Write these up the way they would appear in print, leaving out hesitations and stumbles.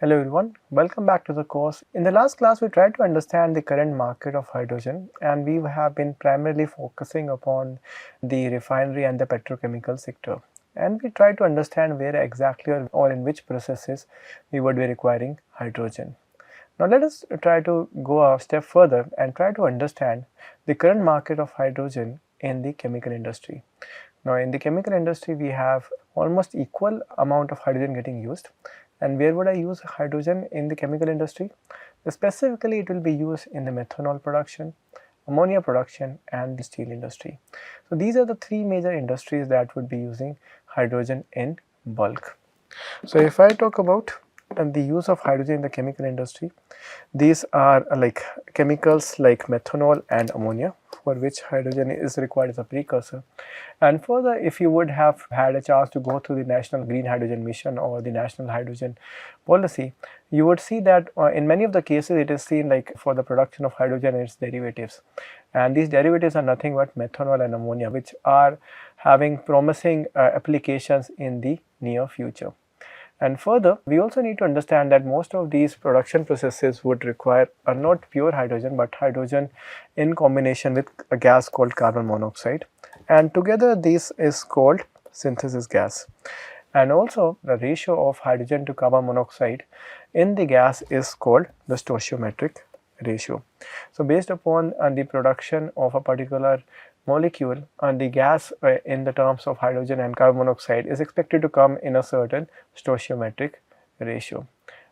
Hello everyone, welcome back to the course. In the last class we tried to understand the current market of hydrogen, and we have been primarily focusing upon the refinery and the petrochemical sector. And we tried to understand where exactly or in which processes we would be requiring hydrogen. Now let us try to go a step further and try to understand the current market of hydrogen in the chemical industry. Now in the chemical industry we have almost equal amount of hydrogen getting used. And where would I use hydrogen in the chemical industry? Specifically, it will be used in the methanol production, ammonia production and the steel industry. So these are the three major industries that would be using hydrogen in bulk. So if I talk about the use of hydrogen in the chemical industry, these are like chemicals like methanol and ammonia, for which hydrogen is required as a precursor. And further, if you would have had a chance to go through the National Green Hydrogen Mission or the National Hydrogen Policy, you would see that in many of the cases it is seen like for the production of hydrogen and its derivatives. And these derivatives are nothing but methanol and ammonia, which are having promising applications in the near future. And further, we also need to understand that most of these production processes would require not pure hydrogen but hydrogen in combination with a gas called carbon monoxide, and together this is called synthesis gas. And also the ratio of hydrogen to carbon monoxide in the gas is called the stoichiometric ratio. So based upon the production of a particular molecule, and the gas in the terms of hydrogen and carbon monoxide is expected to come in a certain stoichiometric ratio.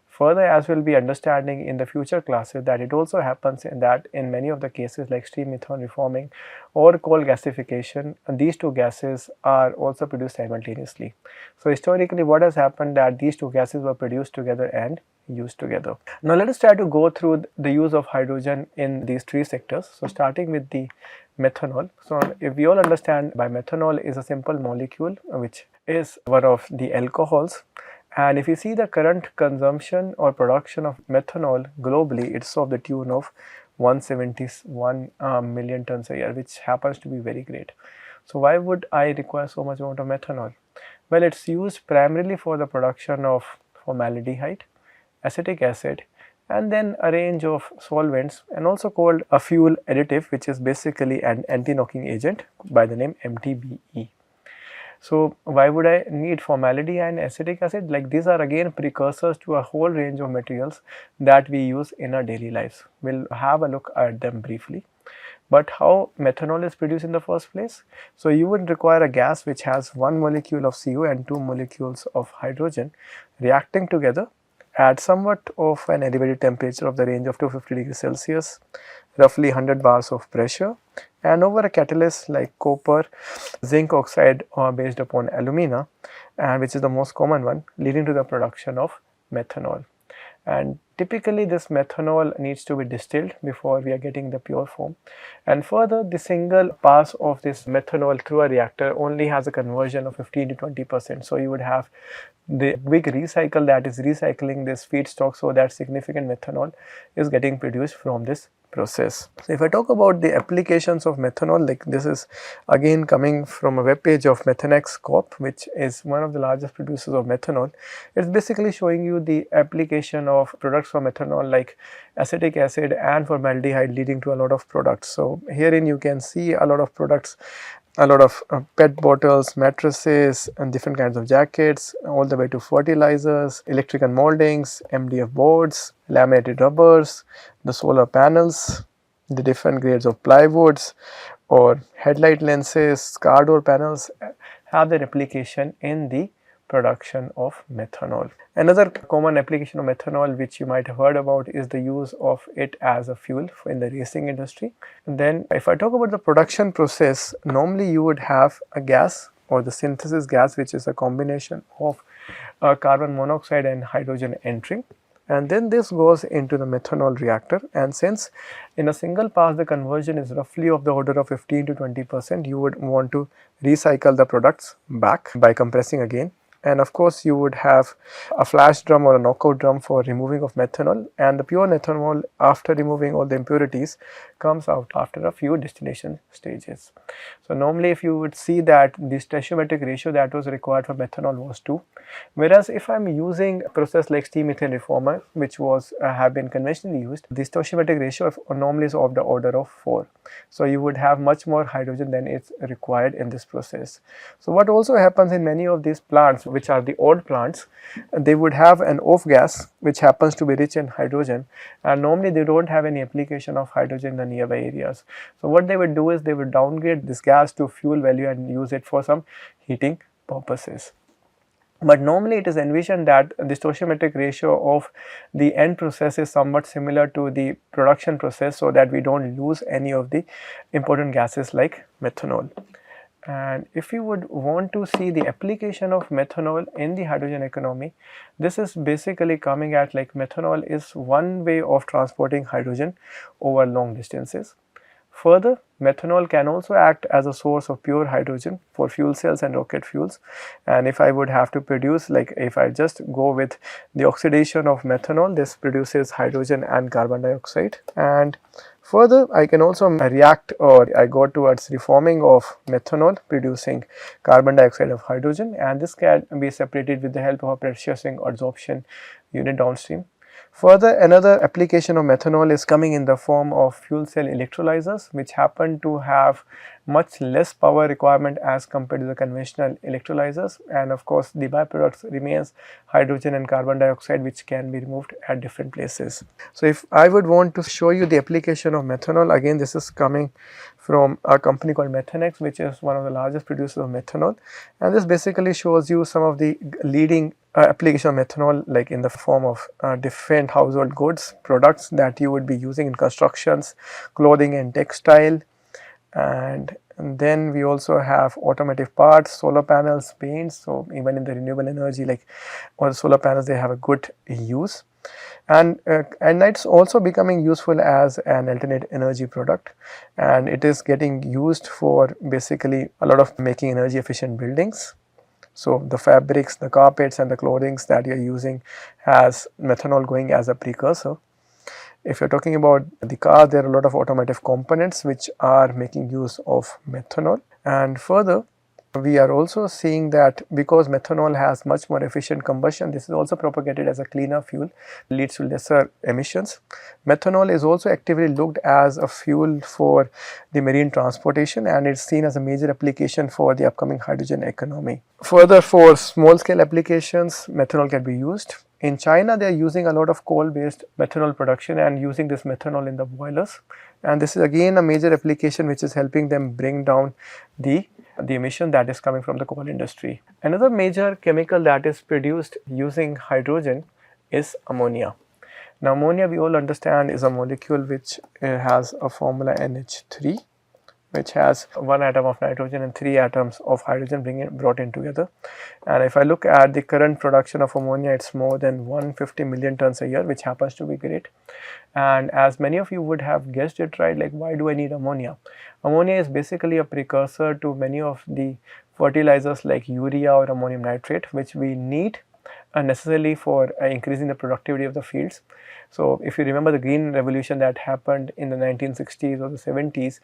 Further, as we will be understanding in the future classes, that it also happens in that in many of the cases like steam methane reforming or coal gasification, these two gases are also produced simultaneously. So historically what has happened that these two gases were produced together and used together. Now let us try to go through the use of hydrogen in these three sectors. So starting with the methanol. So if we all understand by methanol is a simple molecule which is one of the alcohols, and if you see the current consumption or production of methanol globally, it's of the tune of 171 million tons a year, which happens to be very great. So why would I require so much amount of methanol? Well, it's used primarily for the production of formaldehyde, acetic acid, and then a range of solvents, and also called a fuel additive, which is basically an anti-knocking agent by the name MTBE. So why would I need formaldehyde and acetic acid? Like these are again precursors to a whole range of materials that we use in our daily lives. We'll have a look at them briefly. But how methanol is produced in the first place? So you would require a gas which has one molecule of CO and two molecules of hydrogen reacting together at somewhat of an elevated temperature of the range of 250 degrees Celsius, roughly 100 bars of pressure, and over a catalyst like copper, zinc oxide based upon alumina, and which is the most common one, leading to the production of methanol. And typically this methanol needs to be distilled before we are getting the pure form. And further, the single pass of this methanol through a reactor only has a conversion of 15 to 20%. So you would have the big recycle that is recycling this feedstock, so that significant methanol is getting produced from this process. So if I talk about the applications of methanol, like this is again coming from a web page of Methanex Corp, which is one of the largest producers of methanol. It's basically showing you the application of products from methanol like acetic acid and formaldehyde, leading to a lot of products. So herein you can see a lot of products, a lot of PET bottles, mattresses, and different kinds of jackets, all the way to fertilizers, electrical moldings, MDF boards, laminated rubbers, the solar panels, the different grades of plywoods or headlight lenses, car door panels have their application in the production of methanol. Another common application of methanol which you might have heard about is the use of it as a fuel in the racing industry. And then if I talk about the production process, normally you would have a gas or the synthesis gas, which is a combination of carbon monoxide and hydrogen entering, and then this goes into the methanol reactor. And since in a single pass the conversion is roughly of the order of 15 to 20%, you would want to recycle the products back by compressing again and of course you would have a flash drum or a knockout drum for removing of methanol, and the pure methanol, after removing all the impurities, comes out after a few distillation stages. So normally if you would see that the stoichiometric ratio that was required for methanol was 2, whereas if I am using a process like steam methane reformer, which was have been conventionally used, the stoichiometric ratio normally is of the order of 4. So you would have much more hydrogen than is required in this process. So what also happens in many of these plants, which are the old plants, they would have an off gas which happens to be rich in hydrogen, and normally they don't have any application of hydrogen in the nearby areas. So what they would do is they would downgrade this gas to fuel value and use it for some heating purposes. But normally it is envisioned that the stoichiometric ratio of the end process is somewhat similar to the production process, so that we don't lose any of the important gases like methanol. And if you would want to see the application of methanol in the hydrogen economy, this is basically coming at like methanol is one way of transporting hydrogen over long distances. Further, methanol can also act as a source of pure hydrogen for fuel cells and rocket fuels. And if I would have to produce, like if I just go with the oxidation of methanol, this produces hydrogen and carbon dioxide. And further, I can also react, or I go towards reforming of methanol producing carbon dioxide of hydrogen, and this can be separated with the help of a pressure swing adsorption unit downstream. Further, another application of methanol is coming in the form of fuel cell electrolyzers, which happen to have much less power requirement as compared to the conventional electrolyzers, and of course the byproducts remains hydrogen and carbon dioxide, which can be removed at different places. So if I would want to show you the application of methanol, again this is coming from a company called Methanex, which is one of the largest producers of methanol, and this basically shows you some of the leading application of methanol, like in the form of different household goods products that you would be using in constructions, clothing and textile, and then we also have automotive parts, solar panels, paints. So even in the renewable energy, like all the solar panels, they have a good use. And it's also becoming useful as an alternate energy product, and it is getting used for basically a lot of making energy efficient buildings. So the fabrics, the carpets and the clothings that you are using has methanol going as a precursor. If you are talking about the car, there are a lot of automotive components which are making use of methanol. And further, we are also seeing that because methanol has much more efficient combustion, this is also propagated as a cleaner fuel, leads to lesser emissions. Methanol is also actively looked as a fuel for the marine transportation, and it's seen as a major application for the upcoming hydrogen economy. Further, for small scale applications, methanol can be used. In China, they are using a lot of coal based methanol production and using this methanol in the boilers, and this is again a major application which is helping them bring down the emission that is coming from the coal industry. Another major chemical that is produced using hydrogen is ammonia. Now ammonia, we all understand, is a molecule which has a formula NH3, which has 1 atom of nitrogen and 3 atoms of hydrogen brought in together. And if I look at the current production of ammonia, it's more than 150 million tons a year, which happens to be great. And as many of you would have guessed it right, like why do I need ammonia? Ammonia is basically a precursor to many of the fertilizers like urea or ammonium nitrate, which we need necessarily for increasing the productivity of the fields. So if you remember, the green revolution that happened in the 1960s or the 70s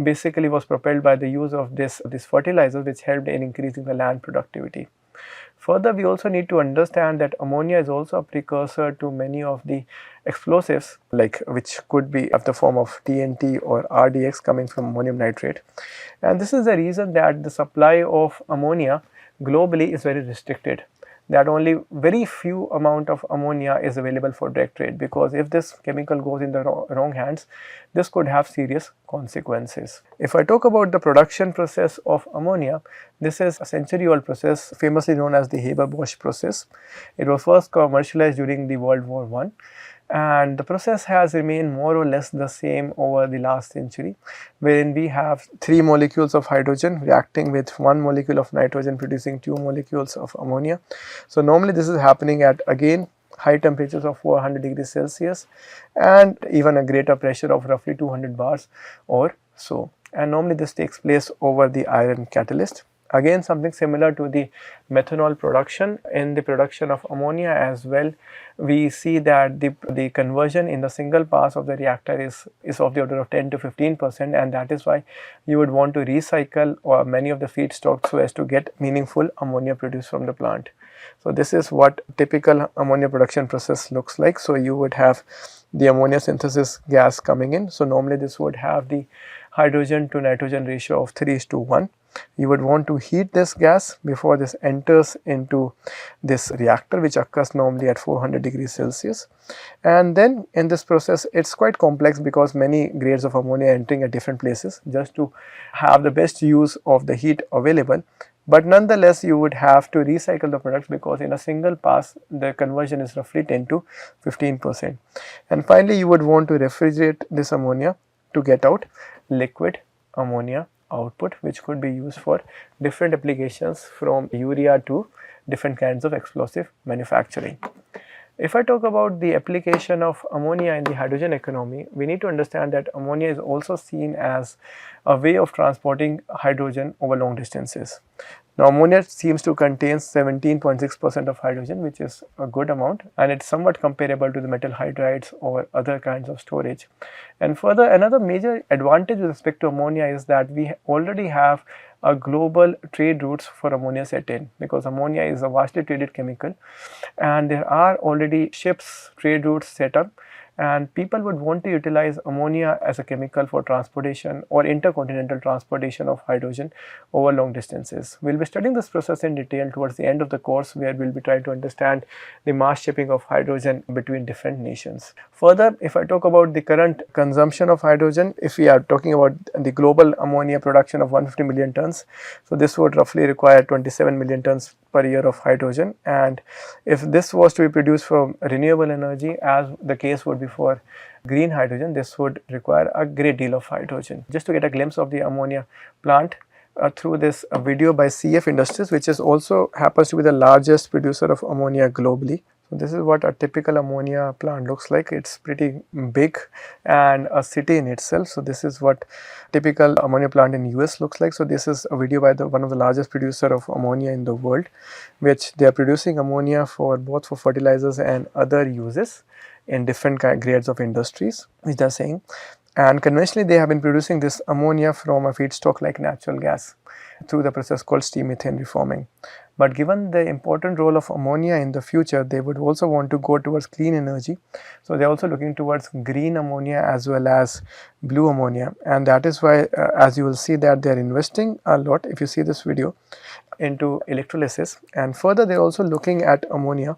basically was propelled by the use of this fertilizer, which helped in increasing the land productivity. Further, we also need to understand that ammonia is also a precursor to many of the explosives, like which could be of the form of TNT or RDX coming from ammonium nitrate. And this is the reason that the supply of ammonia globally is very restricted, that only very few amount of ammonia is available for direct trade, because if this chemical goes in the wrong hands, this could have serious consequences. If I talk about the production process of ammonia, this is a century-old process famously known as the Haber-Bosch process. It was first commercialized during the World War I, and the process has remained more or less the same over the last century, wherein we have 3 molecules of hydrogen reacting with 1 molecule of nitrogen producing 2 molecules of ammonia. So normally this is happening at again high temperatures of 400 degrees Celsius and even a greater pressure of roughly 200 bars or so, and normally this takes place over the iron catalyst. Again, something similar to the methanol production. In the production of ammonia as well, we see that the conversion in the single pass of the reactor is of the order of 10 to 15%, and that is why you would want to recycle many of the feedstocks so as to get meaningful ammonia produced from the plant. So this is what typical ammonia production process looks like. So you would have the ammonia synthesis gas coming in. So normally this would have the hydrogen to nitrogen ratio of 3:1. You would want to heat this gas before this enters into this reactor, which occurs normally at 400 degrees Celsius. And then in this process, it's quite complex because many grades of ammonia are entering at different places just to have the best use of the heat available. But nonetheless, you would have to recycle the products because in a single pass, the conversion is roughly 10 to 15%. And finally, you would want to refrigerate this ammonia to get out liquid ammonia output, which could be used for different applications from urea to different kinds of explosive manufacturing. If I talk about the application of ammonia in the hydrogen economy, we need to understand that ammonia is also seen as a way of transporting hydrogen over long distances. Now, ammonia seems to contain 17.6% of hydrogen, which is a good amount, and it's somewhat comparable to the metal hydrides or other kinds of storage. And further, another major advantage with respect to ammonia is that we already have a global trade routes for ammonia set in, because ammonia is a vastly traded chemical and there are already ships trade routes set up, and people would want to utilize ammonia as a chemical for transportation or intercontinental transportation of hydrogen over long distances. We will be studying this process in detail towards the end of the course, where we will be trying to understand the mass shipping of hydrogen between different nations. Further, if I talk about the current consumption of hydrogen, if we are talking about the global ammonia production of 150 million tons, so this would roughly require 27 million tons per year of hydrogen, and if this was to be produced from renewable energy, as the case would be for green hydrogen, this would require a great deal of hydrogen. Just to get a glimpse of the ammonia plant through this video by CF Industries, which is also happens to be the largest producer of ammonia globally. So this is what a typical ammonia plant looks like. It's pretty big and a city in itself. So this is what typical ammonia plant in US looks like. So this is a video by one of the largest producer of ammonia in the world, which they are producing ammonia for both for fertilizers and other uses in different grades of industries, which they are saying. And conventionally, they have been producing this ammonia from a feedstock like natural gas through the process called steam methane reforming. But given the important role of ammonia in the future, they would also want to go towards clean energy. So they are also looking towards green ammonia as well as blue ammonia, and that is why as you will see that they are investing a lot, if you see this video, into electrolysis. And further, they are also looking at ammonia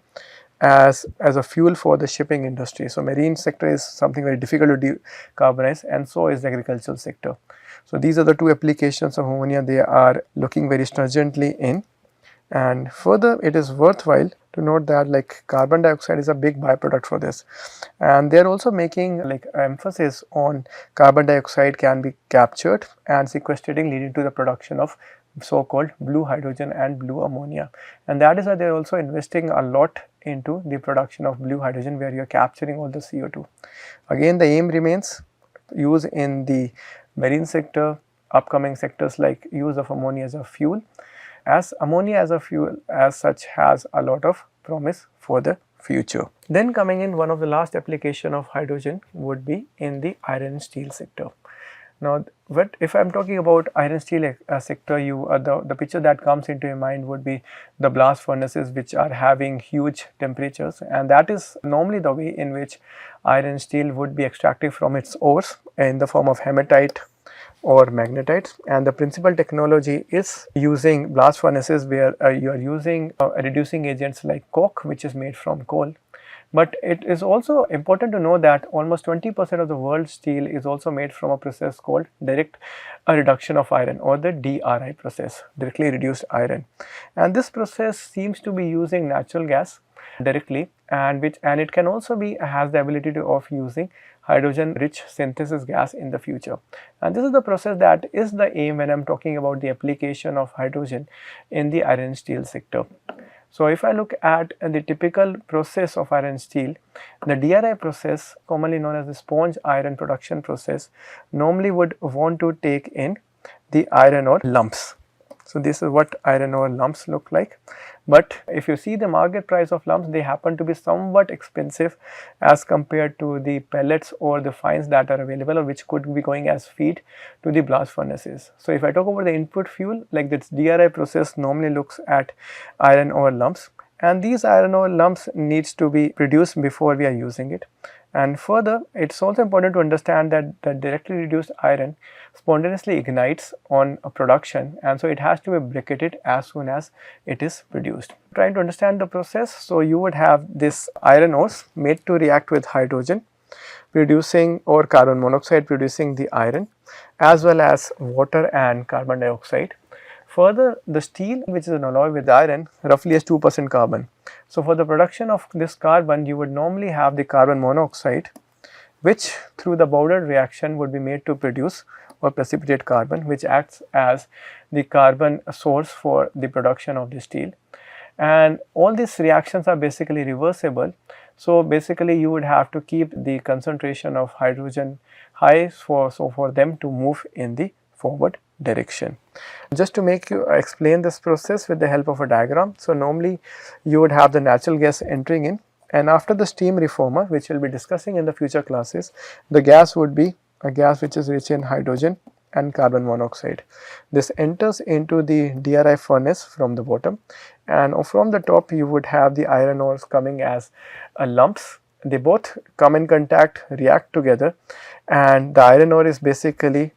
as a fuel for the shipping industry. So marine sector is something very difficult to decarbonize, and so is the agricultural sector. So these are the two applications of ammonia they are looking very stringently in. And further, it is worthwhile to note that like carbon dioxide is a big byproduct for this, and they are also making like emphasis on carbon dioxide can be captured and sequestrating, leading to the production of so-called blue hydrogen and blue ammonia. And that is why they are also investing a lot into the production of blue hydrogen, where you are capturing all the CO2. Again, the aim remains use in the marine sector, upcoming sectors like use of ammonia as a fuel, as ammonia as a fuel as such has a lot of promise for the future. Then coming in, one of the last application of hydrogen would be in the iron and steel sector. Now, if I am talking about iron steel sector, the picture that comes into your mind would be the blast furnaces, which are having huge temperatures, and that is normally the way in which iron steel would be extracted from its ores in the form of hematite or magnetite. And the principal technology is using blast furnaces, where you are using reducing agents like coke, which is made from coal. But it is also important to know that almost 20% of the world's steel is also made from a process called direct reduction of iron, or the DRI process, directly reduced iron. And this process seems to be using natural gas directly, and it can also has the ability of using hydrogen rich synthesis gas in the future. And this is the process that is the aim when I am talking about the application of hydrogen in the iron and steel sector. So if I look at the typical process of iron and steel, the DRI process, commonly known as the sponge iron production process, normally would want to take in the iron ore lumps. So this is what iron ore lumps look like. But if you see the market price of lumps, they happen to be somewhat expensive as compared to the pellets or the fines that are available, or which could be going as feed to the blast furnaces. So if I talk about the input fuel, like this DRI process normally looks at iron ore lumps, and these iron ore lumps needs to be produced before we are using it. And further, it's also important to understand that the directly reduced iron spontaneously ignites on a production, and so it has to be briquetted as soon as it is produced. Trying to understand the process, so you would have this iron ores made to react with hydrogen producing, or carbon monoxide producing the iron, as well as water and carbon dioxide. Further, the steel, which is an alloy with iron, roughly has 2% carbon. So for the production of this carbon, you would normally have the carbon monoxide, which through the Boudard reaction would be made to produce or precipitate carbon, which acts as the carbon source for the production of the steel. And all these reactions are basically reversible. So basically you would have to keep the concentration of hydrogen high for them to move in the forward direction. Just to make you explain this process with the help of a diagram. So normally you would have the natural gas entering in, and after the steam reformer, which we will be discussing in the future classes, the gas would be a gas which is rich in hydrogen and carbon monoxide. This enters into the DRI furnace from the bottom, and from the top you would have the iron ores coming as lumps. They both come in contact, react together, and the iron ore is basically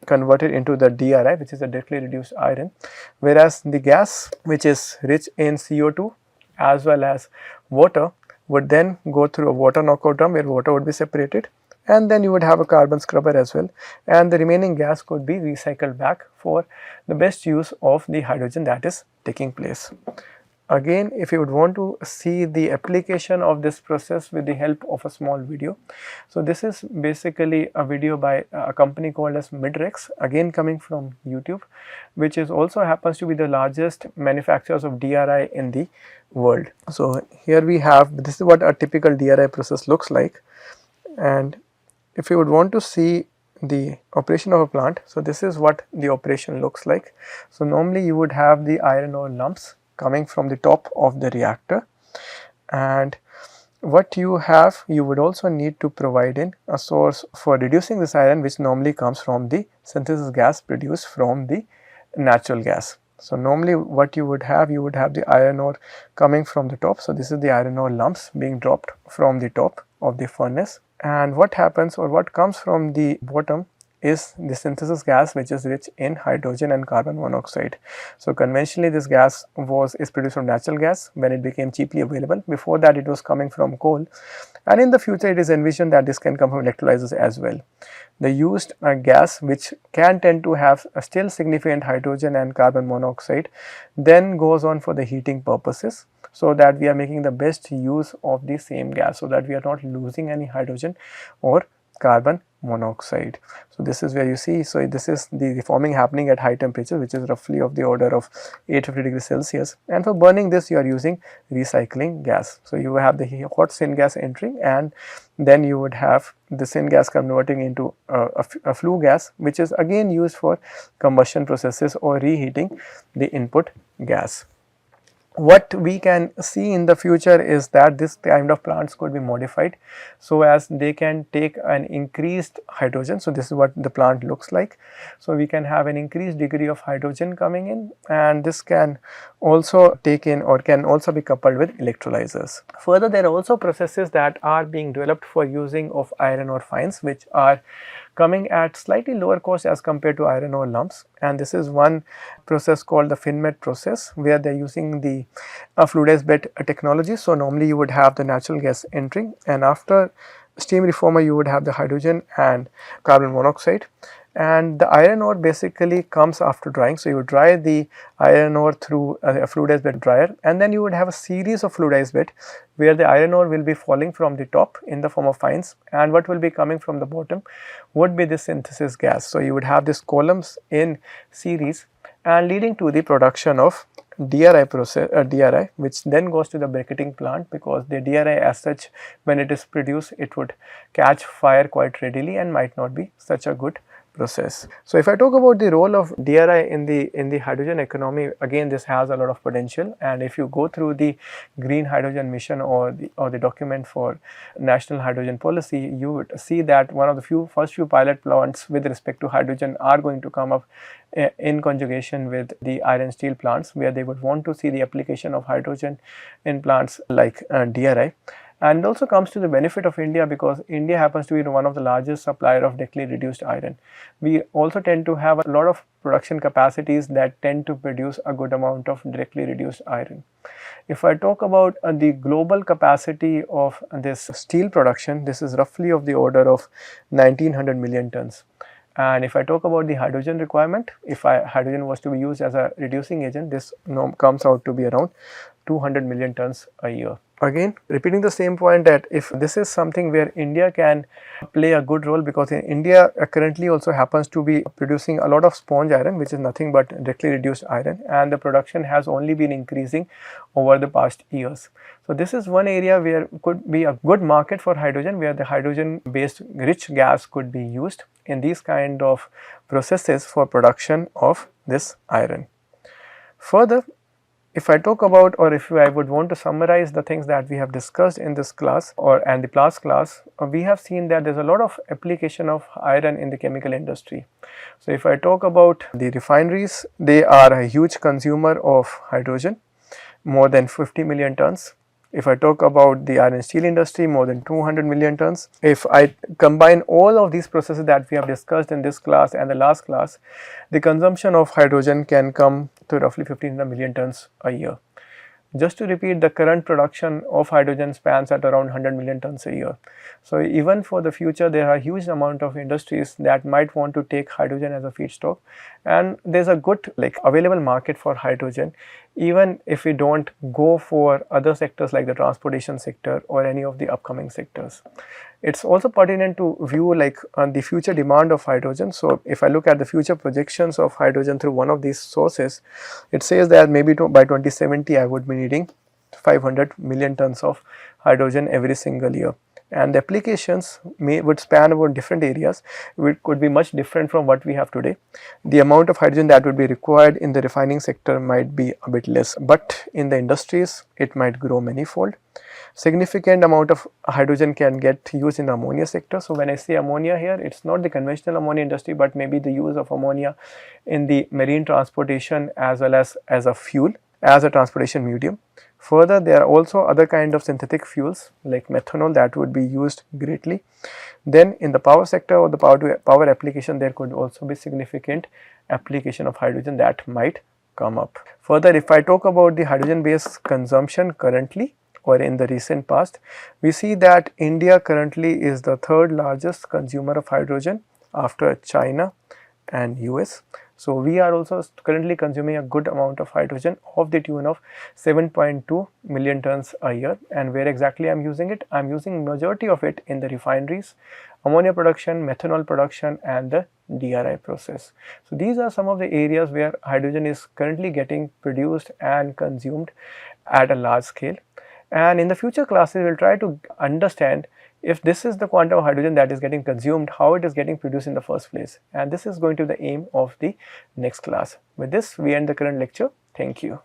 converted into the DRI, which is a directly reduced iron, whereas the gas, which is rich in CO2 as well as water, would then go through a water knockout drum where water would be separated, and then you would have a carbon scrubber as well, and the remaining gas could be recycled back for the best use of the hydrogen that is taking place. Again, if you would want to see the application of this process with the help of a small video, so this is basically a video by a company called as Midrex, again coming from YouTube, which is also happens to be the largest manufacturers of DRI in the world. So here we have, this is what a typical DRI process looks like, and if you would want to see the operation of a plant, so this is what the operation looks like. So normally you would have the iron ore lumps coming from the top of the reactor, and what you have, you would also need to provide in a source for reducing this iron, which normally comes from the synthesis gas produced from the natural gas. So normally what you would have the iron ore coming from the top. So this is the iron ore lumps being dropped from the top of the furnace, and what happens, or what comes from the bottom, is the synthesis gas, which is rich in hydrogen and carbon monoxide. So conventionally this gas is produced from natural gas when it became cheaply available. Before that it was coming from coal, and in the future it is envisioned that this can come from electrolyzers as well. The used gas, which can tend to have a still significant hydrogen and carbon monoxide, then goes on for the heating purposes, so that we are making the best use of the same gas, so that we are not losing any hydrogen or carbon monoxide. So this is where you see, so this is the reforming happening at high temperature, which is roughly of the order of 850 degrees Celsius, and for burning this you are using recycling gas. So you have the hot syngas entering, and then you would have the syngas converting into a flue gas, which is again used for combustion processes or reheating the input gas. What we can see in the future is that this kind of plants could be modified so as they can take an increased hydrogen. So this is what the plant looks like. So we can have an increased degree of hydrogen coming in, and this can also take in, or can also be coupled with electrolyzers. Further, there are also processes that are being developed for using of iron ore fines, which are coming at slightly lower cost as compared to iron ore lumps, and this is one process called the FinMet process, where they are using the fluidized bed technology. So normally you would have the natural gas entering, and after steam reformer you would have the hydrogen and carbon monoxide, and the iron ore basically comes after drying. So you would dry the iron ore through a fluidized bed dryer, and then you would have a series of fluidized bed where the iron ore will be falling from the top in the form of fines, and what will be coming from the bottom would be the synthesis gas. So you would have these columns in series and leading to the production of DRI process, DRI, which then goes to the briquetting plant, because the DRI as such, when it is produced, it would catch fire quite readily and might not be such a good process. So if I talk about the role of DRI in the hydrogen economy, again this has a lot of potential, and if you go through the green hydrogen mission or the document for national hydrogen policy, you would see that one of the first few pilot plants with respect to hydrogen are going to come up in conjugation with the iron steel plants, where they would want to see the application of hydrogen in plants like DRI. And it also comes to the benefit of India, because India happens to be one of the largest supplier of directly reduced iron. We also tend to have a lot of production capacities that tend to produce a good amount of directly reduced iron. If I talk about the global capacity of this steel production, this is roughly of the order of 1900 million tons. And if I talk about the hydrogen requirement, if hydrogen was to be used as a reducing agent, this comes out to be around 200 million tons a year. Again, repeating the same point, that if this is something where India can play a good role, because in India currently also happens to be producing a lot of sponge iron, which is nothing but directly reduced iron, and the production has only been increasing over the past years. So this is one area where could be a good market for hydrogen, where the hydrogen based rich gas could be used in these kind of processes for production of this iron. Further, if I talk about, or if I would want to summarize the things that we have discussed in this class and the past class, we have seen that there is a lot of application of iron in the chemical industry. So if I talk about the refineries, they are a huge consumer of hydrogen, more than 50 million tons. If I talk about the iron steel industry, more than 200 million tons. If I combine all of these processes that we have discussed in this class and the last class, the consumption of hydrogen can come to roughly 1500 million tons a year. Just to repeat, the current production of hydrogen spans at around 100 million tons a year. So even for the future, there are a huge amount of industries that might want to take hydrogen as a feedstock, and there's a good available market for hydrogen, even if we don't go for other sectors like the transportation sector or any of the upcoming sectors. It's also pertinent to view on the future demand of hydrogen. So if I look at the future projections of hydrogen through one of these sources, it says that maybe by 2070 I would be needing 500 million tons of hydrogen every single year, and the applications would span over different areas, which could be much different from what we have today. The amount of hydrogen that would be required in the refining sector might be a bit less, but in the industries it might grow manifold. Significant amount of hydrogen can get used in the ammonia sector. So when I say ammonia here, it's not the conventional ammonia industry, but maybe the use of ammonia in the marine transportation as well as a fuel, as a transportation medium. Further, there are also other kind of synthetic fuels like methanol that would be used greatly. Then in the power sector or the power application, there could also be significant application of hydrogen that might come up. Further, if I talk about the hydrogen based consumption currently or in the recent past, we see that India currently is the third largest consumer of hydrogen after China and US. So we are also currently consuming a good amount of hydrogen of the tune of 7.2 million tons a year. And where exactly I am using it? I am using majority of it in the refineries, ammonia production, methanol production, and the DRI process. So these are some of the areas where hydrogen is currently getting produced and consumed at a large scale. And in the future classes, we will try to understand if this is the quantum of hydrogen that is getting consumed, how it is getting produced in the first place. And this is going to be the aim of the next class. With this, we end the current lecture. Thank you.